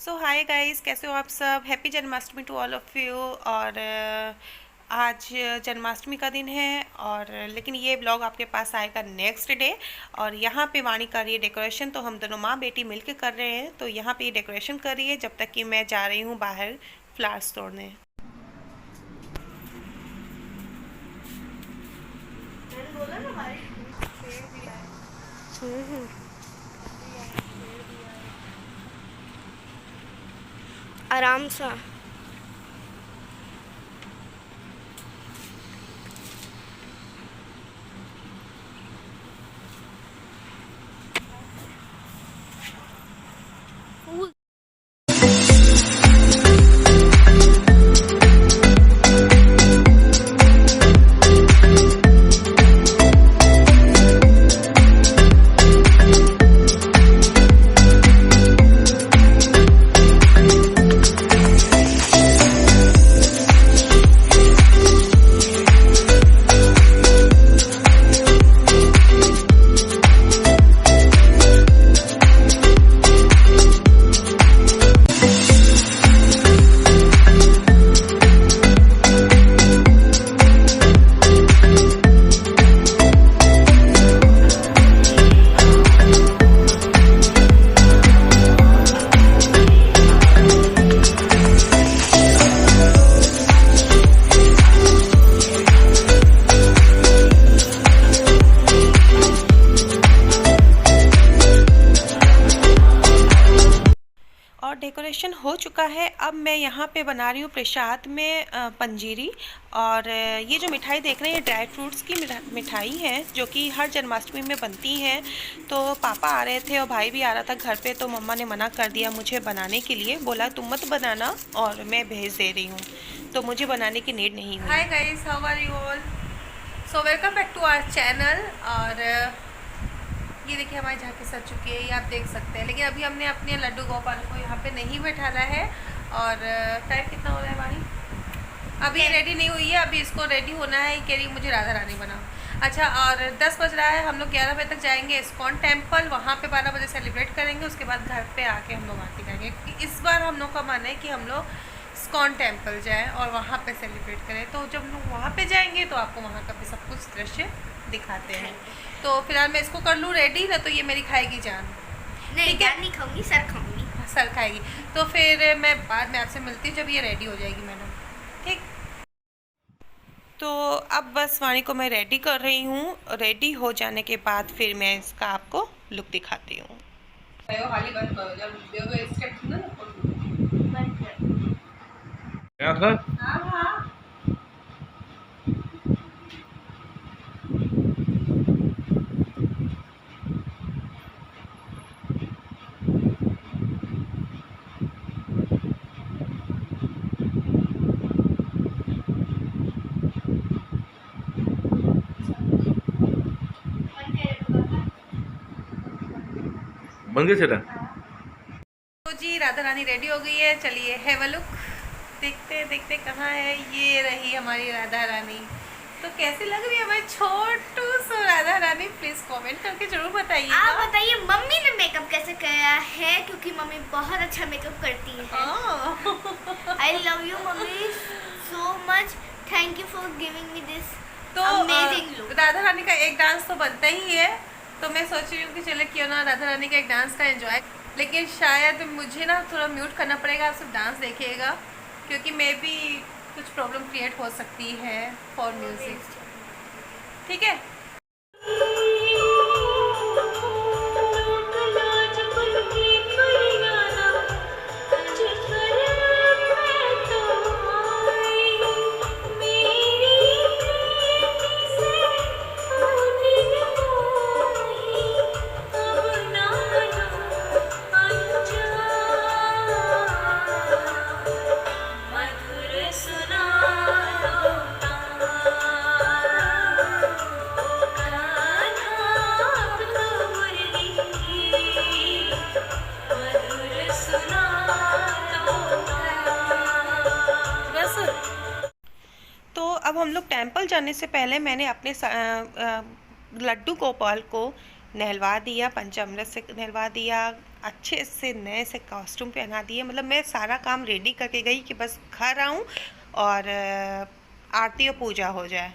सो hi guys, कैसे हो आप सब। Happy Janmashtami to all of you. और आज जन्माष्टमी का दिन है और लेकिन ये ब्लॉग आपके पास आएगा नेक्स्ट डे। और यहाँ पे वाणी कर रही है डेकोरेशन, तो हम दोनों माँ बेटी मिलके कर रहे हैं। तो यहाँ पे ये डेकोरेशन कर रही है जब तक कि मैं जा रही हूँ बाहर फ्लावर्स तोड़ने। आराम सा। और डेकोरेशन हो चुका है। अब मैं यहाँ पे बना रही हूँ प्रसाद में पंजीरी। और ये जो मिठाई देख रहे हैं ड्राई फ्रूट्स की मिठाई है जो कि हर जन्माष्टमी में बनती है। तो पापा आ रहे थे और भाई भी आ रहा था घर पे, तो मम्मा ने मना कर दिया मुझे बनाने के लिए, बोला तुम मत बनाना और मैं भेज दे रही हूँ, तो मुझे बनाने की नीड नहीं हुई। Hi guys, how are you all. So welcome back to our channel. और ये देखिए हमारी झांकी सज चुकी है, ये आप देख सकते हैं। लेकिन अभी हमने अपने लड्डू गोपाल को यहाँ पे नहीं बैठाना है। और टाइम कितना हो रहा है वाणी? अभी रेडी नहीं हुई है, अभी इसको रेडी होना है। कह रही मुझे राधा रानी बनाओ। अच्छा, और 10 बज रहा है। हम लोग 11 बजे तक जाएंगे इस्कॉन टेम्पल, वहाँ पे 12 बजे सेलिब्रेट करेंगे। उसके बाद घर पे आके हम लोग आरती करेंगे। इस बार हम लोग का मन है कि हम लोग इस्कॉन टेम्पल जाएँ और वहाँ पे सेलिब्रेट करें। तो जब लोग वहाँ पे जाएंगे तो आपको वहाँ का भी सब कुछ दृश्य दिखाते हैं। तो फिलहाल मैं इसको कर लूँ रेडी, ना तो ये मेरी खाएगी जान। नहीं, जान नहीं खाऊंगी, सर खाऊंगी। सर खाएगी। तो फिर मैं बाद में आपसे मिलती हूँ जब ये रेडी हो जाएगी मैडम। ठीक। तो अब बस वाणी को मैं रेडी कर रही हूँ। रेडी हो जाने के बाद फिर मैं इसका आपको लुक दिखाती हूँ। बन गया सेटा। तो जी राधा रानी रेडी हो गई है, चलिए हैव अ लुक। देखते देखते कहाँ है, ये रही हमारी राधा रानी। तो कैसी लग रही है हमारी छोटू सी राधा रानी? प्लीज कमेंट करके जरूर बताइए। आप बताइए मम्मी ने मेकअप कैसे किया है, क्योंकि मम्मी बहुत अच्छा मेकअप करती है। I love you mummy so much, thank you for giving me this तो अमेजिंग लुक। राधा रानी का एक डांस तो बनता ही है, तो मैं सोच रही हूँ कि चले क्यों ना राधा रानी का एक डांस का एंजॉय। लेकिन शायद मुझे ना थोड़ा म्यूट करना पड़ेगा, आप सिर्फ डांस देखिएगा, क्योंकि मे बी कुछ प्रॉब्लम क्रिएट हो सकती है फॉर म्यूजिक। ठीक है। तो अब हम लोग टेंपल जाने से पहले मैंने अपने लड्डू गोपाल को नहलवा दिया, पंचामृत से नहलवा दिया, अच्छे से नए से कॉस्ट्यूम पहना दिए। मतलब मैं सारा काम रेडी करके गई कि बस घर आऊँ और आरती और पूजा हो जाए।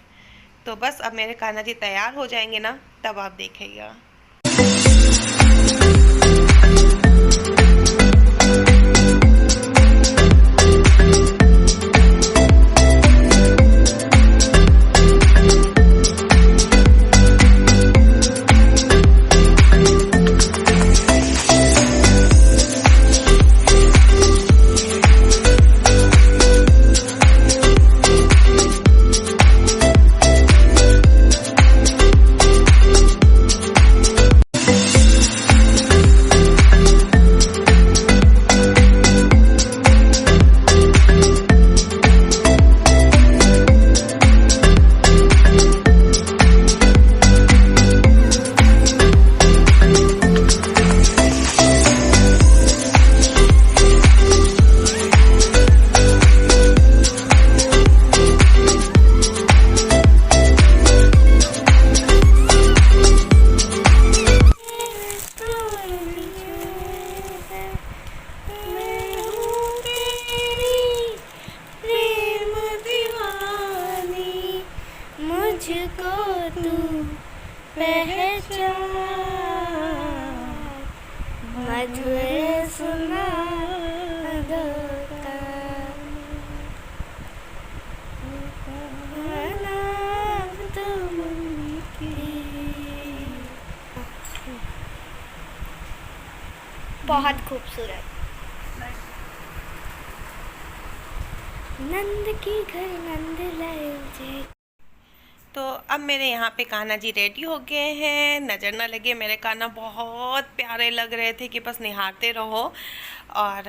तो बस अब मेरे कान्हा जी तैयार हो जाएंगे ना, तब आप देखिएगा। मुझको तू पहचान, मधुर सुना दो बहुत खूबसूरत। नंद की घर नंद लाए जय। तो अब मेरे यहाँ पे कान्हा जी रेडी हो गए हैं। नज़र ना लगे, मेरे कान्हा बहुत प्यारे लग रहे थे कि बस निहारते रहो। और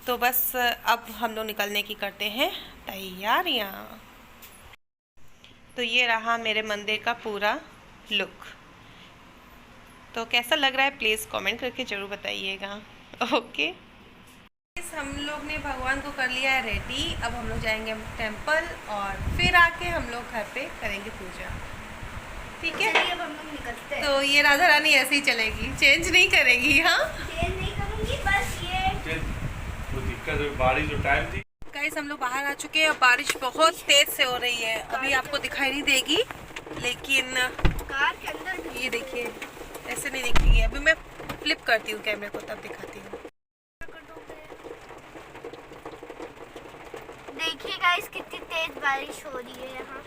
तो बस अब हम लोग निकलने की करते हैं तैयारियाँ। तो ये रहा मेरे मंदिर का पूरा लुक। तो कैसा लग रहा है प्लीज़ कमेंट करके ज़रूर बताइएगा। ओके, हम लोग ने भगवान को कर लिया है रेडी। अब हम लोग जाएंगे टेंपल और फिर आके हम लोग घर पे करेंगे पूजा। ठीक है, अब हम लोग निकलते हैं। तो ये राधा रानी ऐसे ही चलेगी, चेंज नहीं करेगी। हाँ, चेंज नहीं करूंगी, बस ये वो दिक्कत बारिश जो टाइम थी। गाइस हम लोग बाहर आ चुके हैं और बारिश बहुत तेज से हो रही है। अभी आपको दिखाई नहीं देगी, लेकिन कार के अंदर ये देखिए ऐसे नहीं दिखेगी। अभी मैं फ्लिप करती हूँ कैमरे को, तब दिखाती हूँ। देखिए गाइस कितनी तेज बारिश हो रही है यहाँ।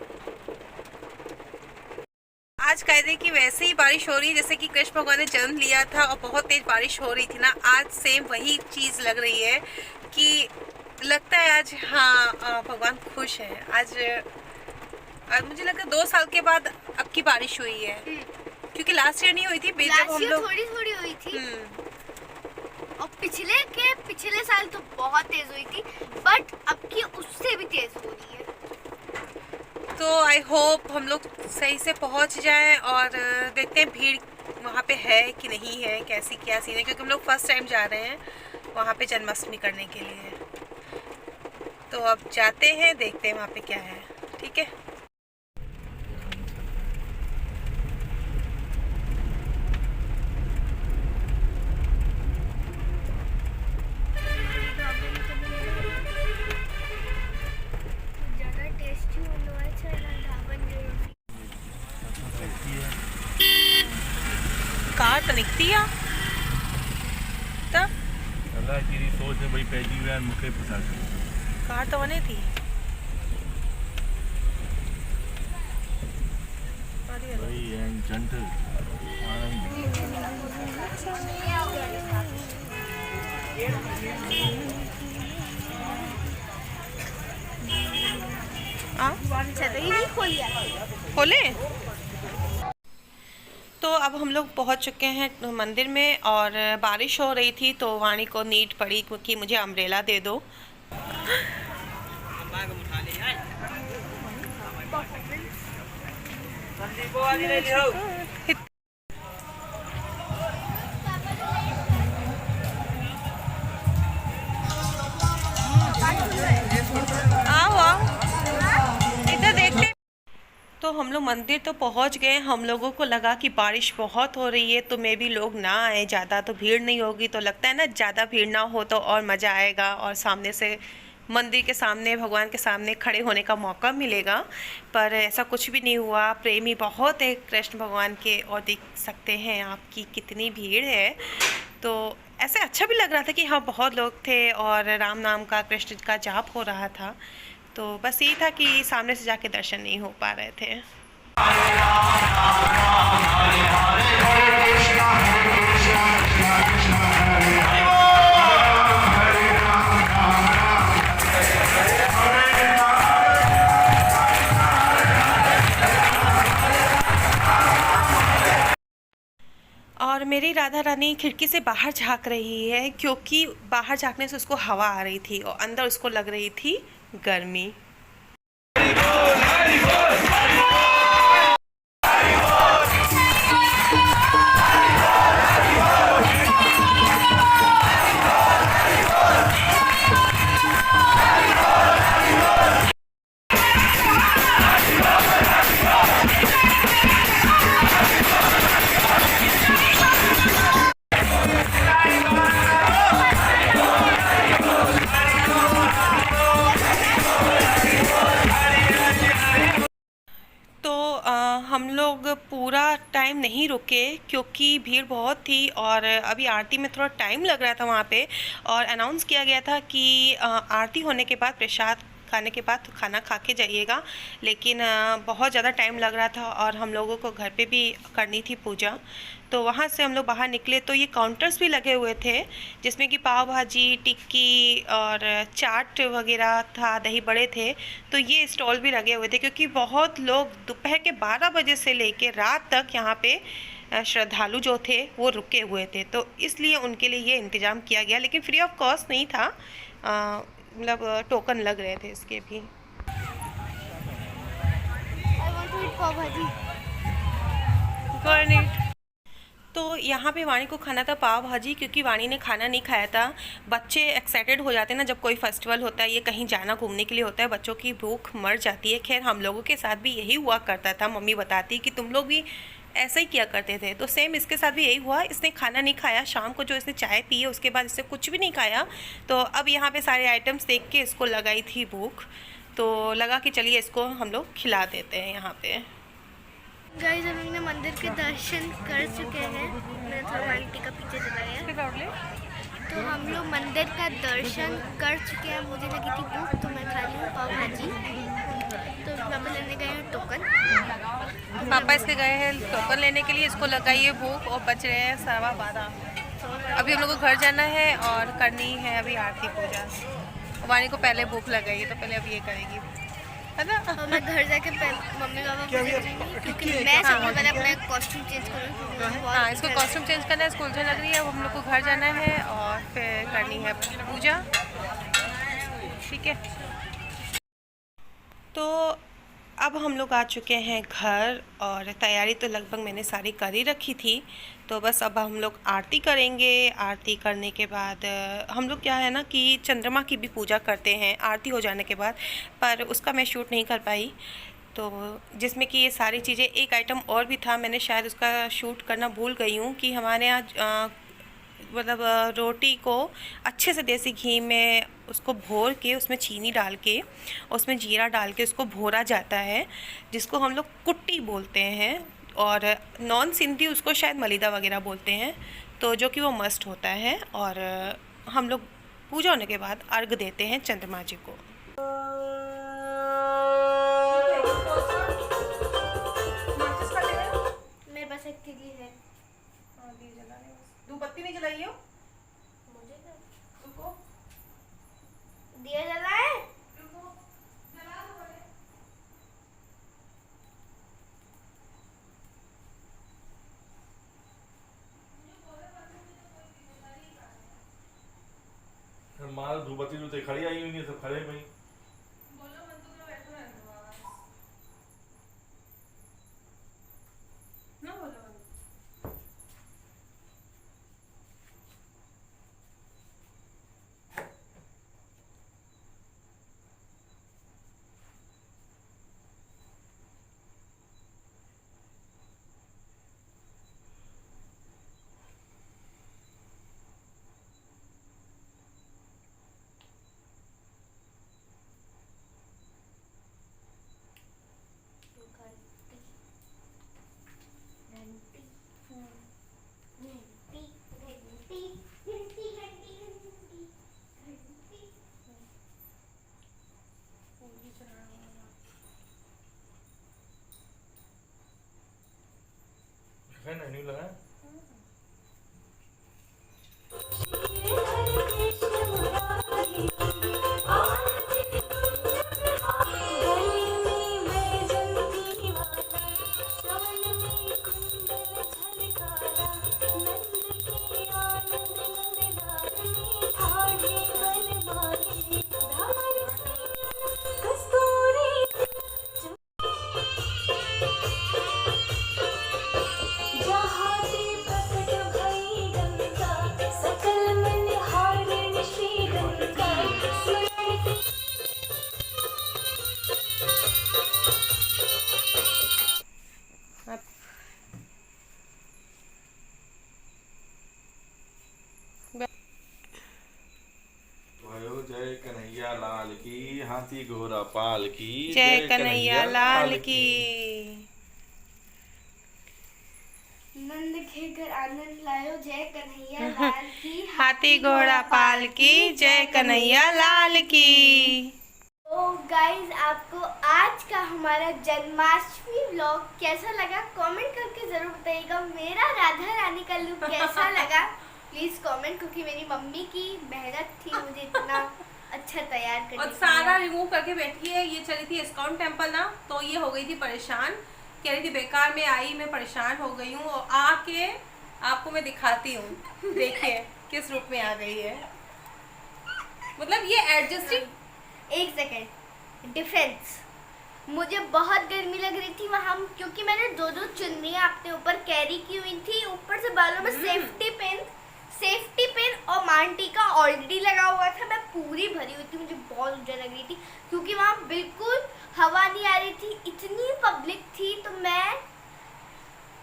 आज कायदे की वैसे ही बारिश हो रही है जैसे कि कृष्ण भगवान ने जन्म लिया था और बहुत तेज बारिश हो रही थी ना। आज सेम वही चीज़ लग रही है कि लगता है आज हाँ भगवान खुश है। आज मुझे लगता है 2 साल के बाद अब की बारिश हुई है, क्योंकि लास्ट ईयर नहीं हुई थी जब हम लोग थोड़ी थोड़ी हुई थी। और पिछले साल तो बहुत तेज हुई थी, बट अब की उससे भी तेज हो रही है। तो आई होप हम लोग सही से पहुंच जाएं और देखते हैं भीड़ वहाँ पे है कि नहीं है, कैसी क्या सीन है, क्योंकि हम लोग फर्स्ट टाइम जा रहे हैं वहाँ पे जन्माष्टमी करने के लिए। तो अब जाते हैं, देखते हैं वहाँ पे क्या है। ठीक है, कार तो निकती है तब अल्लाह की सोच है भाई पैजी हुआ मुखे फंसा कार तो बने थी। भाई एंड जनरल खोले। तो अब हम लोग पहुंच चुके हैं मंदिर में और बारिश हो रही थी तो वाणी को नीड पड़ी कि मुझे अम्ब्रेला दे दो। आओ आओ इधर देखते। तो हम लोग मंदिर तो पहुंच गए। हम लोगों को लगा कि बारिश बहुत हो रही है तो मे भी लोग ना आए, ज़्यादा तो भीड़ नहीं होगी। तो लगता है ना ज़्यादा भीड़ ना हो तो और मज़ा आएगा और सामने से मंदिर के सामने भगवान के सामने खड़े होने का मौका मिलेगा। पर ऐसा कुछ भी नहीं हुआ। प्रेमी बहुत है कृष्ण भगवान के और देख सकते हैं आपकी कितनी भीड़ है। तो ऐसे अच्छा भी लग रहा था कि हाँ बहुत लोग थे और राम नाम का कृष्ण का जाप हो रहा था। तो बस यही था कि सामने से जाके दर्शन नहीं हो पा रहे थे। और मेरी राधा रानी खिड़की से बाहर झांक रही है क्योंकि बाहर झांकने से उसको हवा आ रही थी और अंदर उसको लग रही थी गर्मी। हम लोग पूरा टाइम नहीं रुके क्योंकि भीड़ बहुत थी और अभी आरती में थोड़ा टाइम लग रहा था वहाँ पे। और अनाउंस किया गया था कि आरती होने के बाद प्रसाद खाने के बाद खाना खा के जाइएगा, लेकिन बहुत ज़्यादा टाइम लग रहा था और हम लोगों को घर पे भी करनी थी पूजा। तो वहाँ से हम लोग बाहर निकले तो ये काउंटर्स भी लगे हुए थे जिसमें कि पाव भाजी, टिक्की और चाट वगैरह था, दही बड़े थे। तो ये स्टॉल भी लगे हुए थे क्योंकि बहुत लोग दोपहर के 12 बजे से लेके रात तक यहाँ पे श्रद्धालु जो थे वो रुके हुए थे। तो इसलिए उनके लिए ये इंतज़ाम किया गया, लेकिन फ्री ऑफ कॉस्ट नहीं था, मतलब टोकन लग रहे थे इसके भी। तो यहाँ पे वाणी को खाना था पाव भाजी क्योंकि वाणी ने खाना नहीं खाया था। बच्चे एक्साइटेड हो जाते हैं ना जब कोई फेस्टिवल होता है, ये कहीं जाना घूमने के लिए होता है, बच्चों की भूख मर जाती है। खैर हम लोगों के साथ भी यही हुआ करता था। मम्मी बताती कि तुम लोग भी ऐसा ही किया करते थे। तो सेम इसके साथ भी यही हुआ। इसने खाना नहीं खाया, शाम को जो इसने चाय पी है उसके बाद इससे कुछ भी नहीं खाया। तो अब यहाँ पे सारे आइटम्स देख के इसको लगाई थी भूख, तो लगा कि चलिए इसको हम लोग खिला देते हैं यहाँ पे। गाइस हम लोग मंदिर के दर्शन कर चुके हैं। मैं थोड़ा आंटी का पीछे चला गया। तो हम लोग मंदिर का दर्शन कर चुके हैं। मुझे लगी थी भूख तो मैं खा ली हूँ पाव भाजी। तो पापा लेने गए हैं टोकन। पापा इसके गए हैं टोकन लेने के लिए, इसको लगाई है भूख और बच रहे हैं 12:15। अभी हम लोग को घर जाना है और करनी है अभी आरती पूजा। वाणी को पहले भूख लगाई है तो पहले अब ये करेगी, है ना। और मैं घर जाके मम्मी पापा को क्योंकि मैं सबसे पहले अपना कॉस्ट्यूम चेंज करूँगी। हाँ, इसको कॉस्ट्यूम चेंज करना है, स्कूल से लग रही है। अब हम लोग को घर जाना है और फिर करनी है पूजा, ठीक है। तो अब हम लोग आ चुके हैं घर और तैयारी तो लगभग मैंने सारी कर ही रखी थी। तो बस अब हम लोग आरती करेंगे। आरती करने के बाद हम लोग क्या है ना कि चंद्रमा की भी पूजा करते हैं आरती हो जाने के बाद, पर उसका मैं शूट नहीं कर पाई। तो जिसमें कि ये सारी चीज़ें, एक आइटम और भी था, मैंने शायद उसका शूट करना भूल गई हूँ कि हमारे यहाँ मतलब रोटी को अच्छे से देसी घी में उसको भोर के उसमें चीनी डाल के उसमें जीरा डाल के उसको भोरा जाता है, जिसको हम लोग कुट्टी बोलते हैं और नॉन सिंधी उसको शायद मलीदा वगैरह बोलते हैं। तो जो कि वो मस्ट होता है और हम लोग पूजा होने के बाद अर्घ देते हैं चंद्रमा जी को। मेरे पास एक तिली है। धूपबत्ती नहीं जलाई हो? मुझे दिया जला है। माँ धूपबत्ती तो खड़ी आई हुई है, सब खड़े भाई। भयो जय कन्हैया लाल की, हाथी घोड़ा पाल की, जय कन्हैया लाल की। नंद घेकर आनंद लायो, जय कन्हैया लाल की। हाथी घोड़ा पाल की, जय कन्हैया लाल की। तो गाइज आपको आज का हमारा जन्माष्टमी व्लॉग कैसा लगा कमेंट करके जरूर बताइएगा। मेरा राधा रानी का लुक कैसा लगा प्लीज कमेंट, क्योंकि मेरी मम्मी की मेहनत थी मुझे इतना अच्छा तैयार करने और सारा रिमूव करके बैठी है। ये चली थी इस्कॉन टेम्पल ना, तो ये हो गई थी परेशान, कह रही थी बेकार में आई, मैं परेशान हो गई हूँ। और आके आपको मैं दिखाती हूँ, देखिए किस रूप में आ गई है। मतलब ये एडजस्टिंग। एक सेकेंड, डिफेंस, मुझे बहुत गर्मी लग रही थी वहाँ, क्योंकि मैंने दो चुन्नियाँ अपने ऊपर कैरी की हुई थी। ऊपर से बालों में सेफ्टी पिन और मांटी का ऑलरेडी लगा हुआ था। मैं पूरी भरी हुई थी, मुझे बहुत ऊर्जा लग रही थी, क्योंकि वहाँ बिल्कुल हवा नहीं आ रही थी, इतनी पब्लिक थी, तो मैं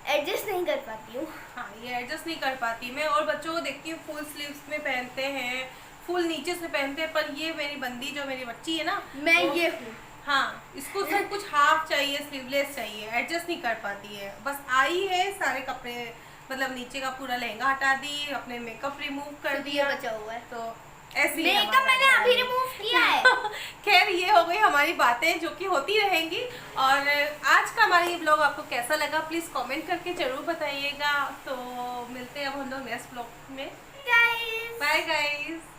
एडजस्ट नहीं कर पाती हूँ। हाँ, ये एडजस्ट नहीं कर पाती मैं। और बच्चों को देखती हूँ फुल स्लीव्स में पहनते हैं, फुल नीचे से पहनते हैं, पर ये मेरी बंदी जो मेरी बच्ची है ना, मैं ये हूँ। हाँ, इसको सब कुछ हाफ चाहिए, स्लीवलेस चाहिए, एडजस्ट नहीं कर पाती है। बस आई है, सारे कपड़े मतलब नीचे का पूरा लहंगा हटा दी, अपने मेकअप रिमूव कर दिया, बचा हुआ है, तो ऐसे मेकअप मैंने अभी रिमूव किया है। खैर, ये हो गई हमारी बातें जो कि होती रहेंगी। और आज का हमारा ये ब्लॉग आपको कैसा लगा प्लीज कमेंट करके जरूर बताइएगा। तो मिलते हैं अब हम लोग नेक्स्ट ब्लॉग में। Guys bye guys.